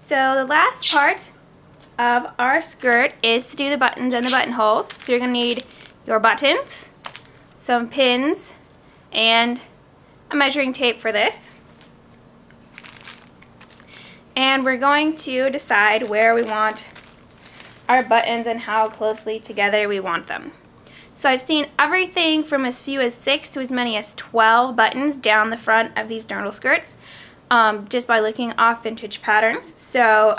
So the last part of our skirt is to do the buttons and the buttonholes. So you're going to need your buttons, some pins, and a measuring tape for this. And we're going to decide where we want our buttons and how closely together we want them. So I've seen everything from as few as 6 to as many as 12 buttons down the front of these dirndl skirts, just by looking off vintage patterns. So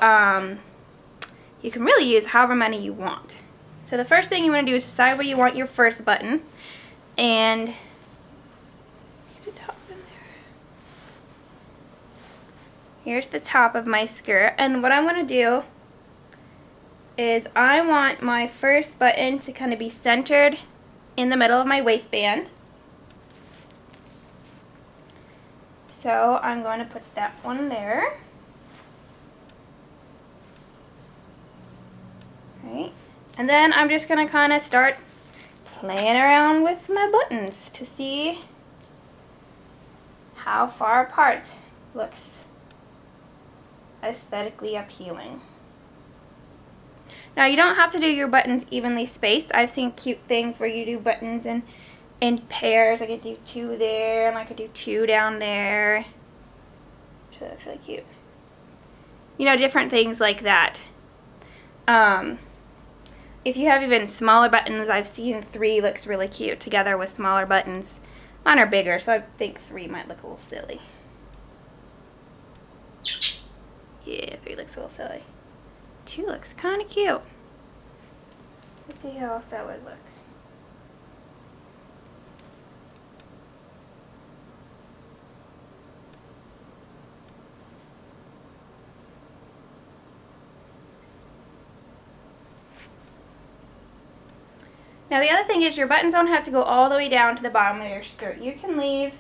you can really use however many you want. So the first thing you want to do is decide where you want your first button, and get the top in there. Here's the top of my skirt, and what I want to do is I want my first button to kind of be centered in the middle of my waistband. So I'm going to put that one there. Right. And then I'm just going to kind of start playing around with my buttons to see how far apart looks aesthetically appealing. Now you don't have to do your buttons evenly spaced. I've seen cute things where you do buttons in pairs. I could do 2 there and I could do 2 down there. Which looks really cute. You know, different things like that. If you have even smaller buttons, I've seen 3 looks really cute together with smaller buttons. Mine are bigger, so I think 3 might look a little silly. Yeah, 3 looks a little silly. 2 looks kind of cute. Let's see how else that would look. Now the other thing is your buttons don't have to go all the way down to the bottom of your skirt. You can leave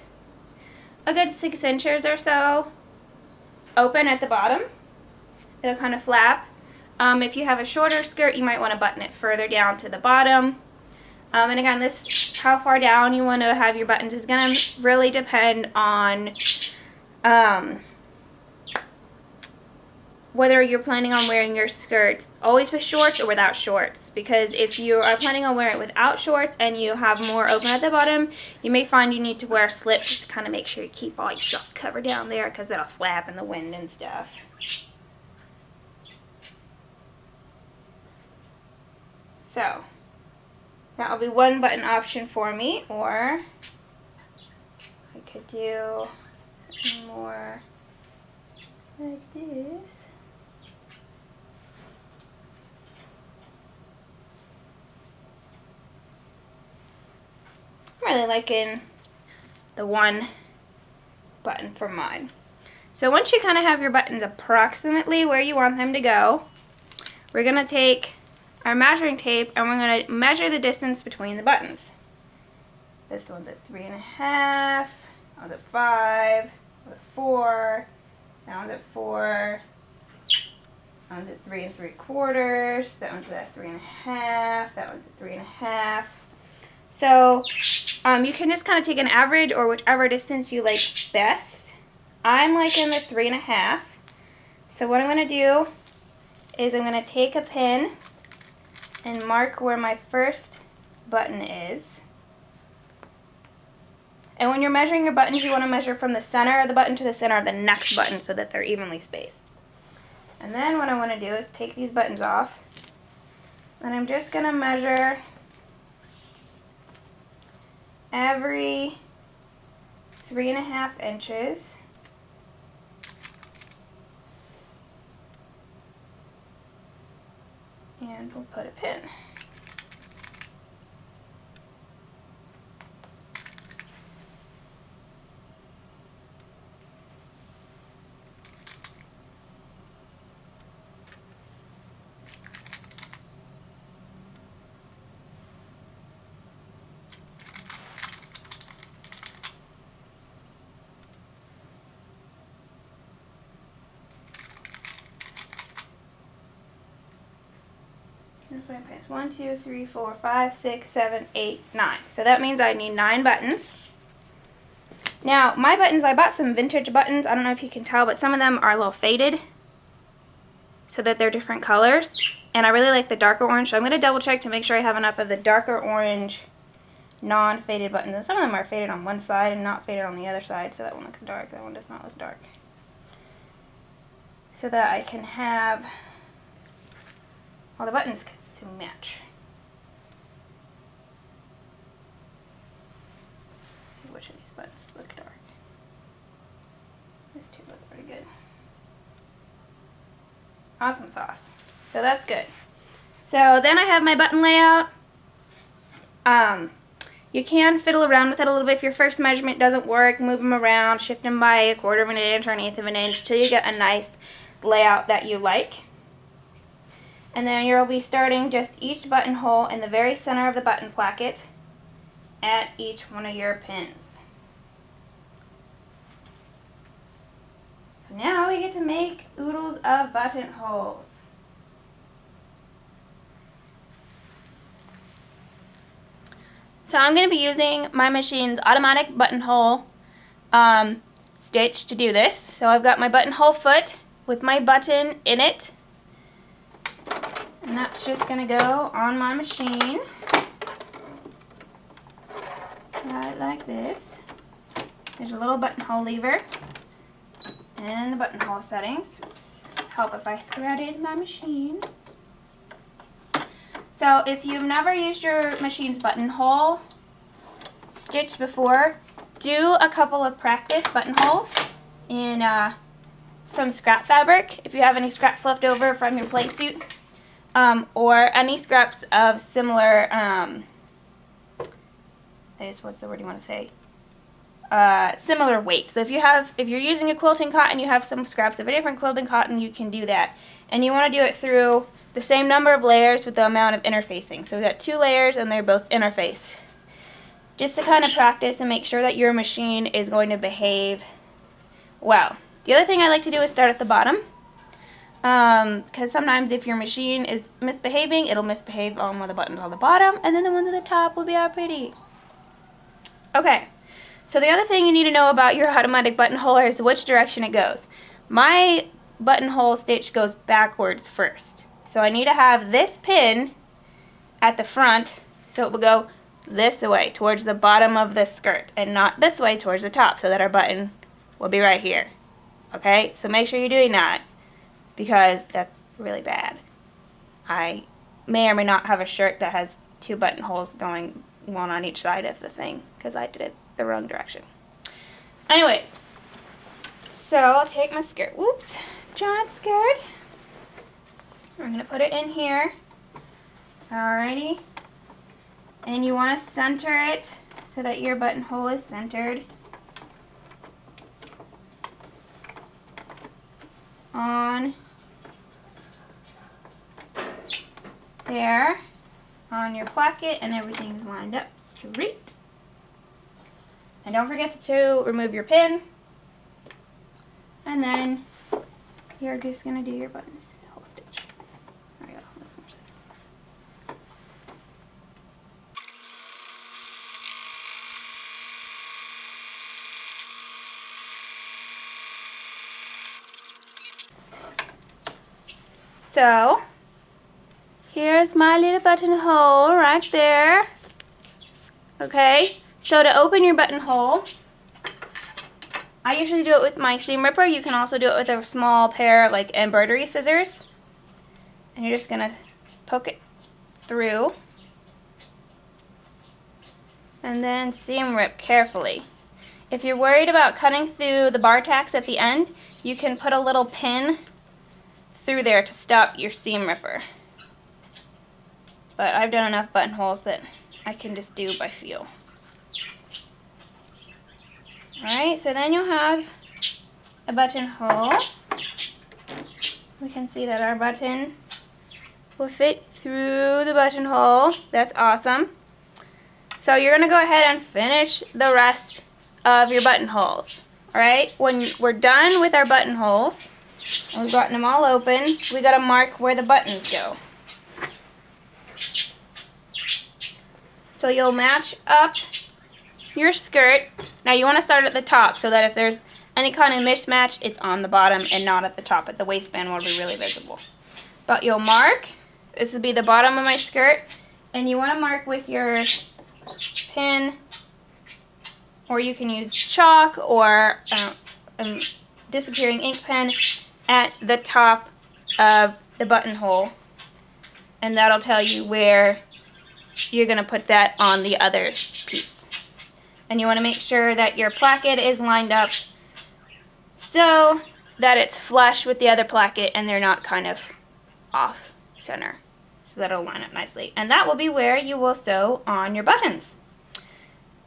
a good 6 inches or so open at the bottom. It'll kind of flap. If you have a shorter skirt, you might want to button it further down to the bottom. And again, this how far down you want to have your buttons is going to really depend on whether you're planning on wearing your skirt always with shorts or without shorts. Because if you are planning on wearing it without shorts and you have more open at the bottom, you may find you need to wear slips just to kind of make sure you keep all your stuff covered down there, because it'll flap in the wind and stuff. So that will be one button option for me, or I could do more like this. I'm really liking the one button for mine. So once you kind of have your buttons approximately where you want them to go, we're going to take our measuring tape and we're going to measure the distance between the buttons. This one's at 3.5, that one's at 5, that one's at 4, that one's at 4, that one's at 3 3/4, that one's at 3.5, that one's at 3.5. So you can just kind of take an average or whichever distance you like best. I'm liking the 3.5. So what I'm going to do is I'm going to take a pin and mark where my first button is. And when you're measuring your buttons, you want to measure from the center of the button to the center of the next button so that they're evenly spaced. And then what I want to do is take these buttons off, and I'm just going to measure every 3.5 inches. And we'll put a pin. Here's my pins. 1, 2, 3, 4, 5, 6, 7, 8, 9. So that means I need 9 buttons. Now, my buttons, I bought some vintage buttons. I don't know if you can tell, but some of them are a little faded. so that they're different colors. And I really like the darker orange, so I'm going to double check to make sure I have enough of the darker orange non-faded buttons. And some of them are faded on one side and not faded on the other side, so that one looks dark, that one does not look dark. So that I can have all the buttons to match. Let's see which of these buttons look dark. These two look pretty good. Awesome sauce. So that's good. So then I have my button layout. You can fiddle around with it a little bit. If your first measurement doesn't work, move them around, shift them by a 1/4 of an inch or 1/8 of an inch till you get a nice layout that you like. And then you'll be starting just each buttonhole in the very center of the button placket at each one of your pins. So now we get to make oodles of buttonholes. So I'm going to be using my machine's automatic buttonhole stitch to do this. So I've got my buttonhole foot with my button in it. And that's just going to go on my machine. Right like this. There's a little buttonhole lever. And the buttonhole settings. Oops. Help if I threaded my machine. So if you've never used your machine's buttonhole stitch before, do a couple of practice buttonholes in some scrap fabric. If you have any scraps left over from your play suit, or any scraps of similar, what's the word you want to say? Similar weight. So if you're using a quilting cotton, you have some scraps of a different quilting cotton, you can do that. And you want to do it through the same number of layers with the amount of interfacing. So we've got 2 layers and they're both interfaced. Just to kind of practice and make sure that your machine is going to behave well. The other thing I like to do is start at the bottom. Because sometimes if your machine is misbehaving, it'll misbehave on one of the buttons on the bottom, and then the ones at the top will be all pretty. Okay, so the other thing you need to know about your automatic buttonhole is which direction it goes. My buttonhole stitch goes backwards first. So I need to have this pin at the front, so it will go this way towards the bottom of the skirt and not this way towards the top, so that our button will be right here. Okay, so make sure you're doing that because that's really bad. I may or may not have a shirt that has 2 buttonholes going one on each side of the thing because I did it the wrong direction. Anyways, so I'll take my skirt. Whoops, giant skirt. We're going to put it in here. Alrighty. And you want to center it so that your buttonhole is centered on there on your placket, and everything's lined up straight. And don't forget to remove your pin. And then you're just going to do your buttons. So, here's my little buttonhole right there. Okay, so to open your buttonhole, I usually do it with my seam ripper. You can also do it with a small pair of like embroidery scissors. And you're just gonna poke it through. And then seam rip carefully. If you're worried about cutting through the bar tacks at the end, you can put a little pin through there to stop your seam ripper. But I've done enough buttonholes that I can just do by feel. Alright, so then you'll have a buttonhole. We can see that our button will fit through the buttonhole. That's awesome. So you're going to go ahead and finish the rest of your buttonholes. Alright, when we're done with our buttonholes, and we've gotten them all open, we got to mark where the buttons go. So you'll match up your skirt. Now you want to start at the top so that if there's any kind of mismatch, it's on the bottom and not at the top, but the waistband will be really visible. But you'll mark, this will be the bottom of my skirt, and you want to mark with your pin, or you can use chalk or disappearing ink pen at the top of the buttonhole, and that'll tell you where you're going to put that on the other piece. And you want to make sure that your placket is lined up so that it's flush with the other placket and they're not kind of off center. So that'll line up nicely. And that will be where you will sew on your buttons.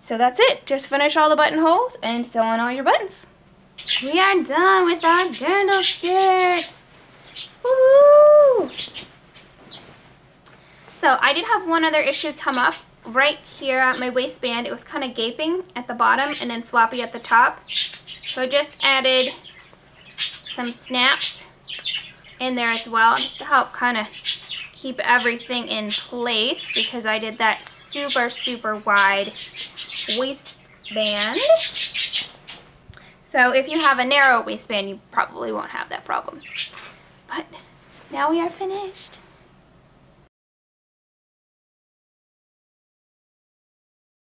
So that's it. Just finish all the buttonholes and sew on all your buttons. We are done with our dirndl skirts. Woo! So I did have one other issue come up right here at my waistband. It was kind of gaping at the bottom and then floppy at the top. So I just added some snaps in there as well, just to help kind of keep everything in place, because I did that super wide waistband. So if you have a narrow waistband, you probably won't have that problem. But now we are finished.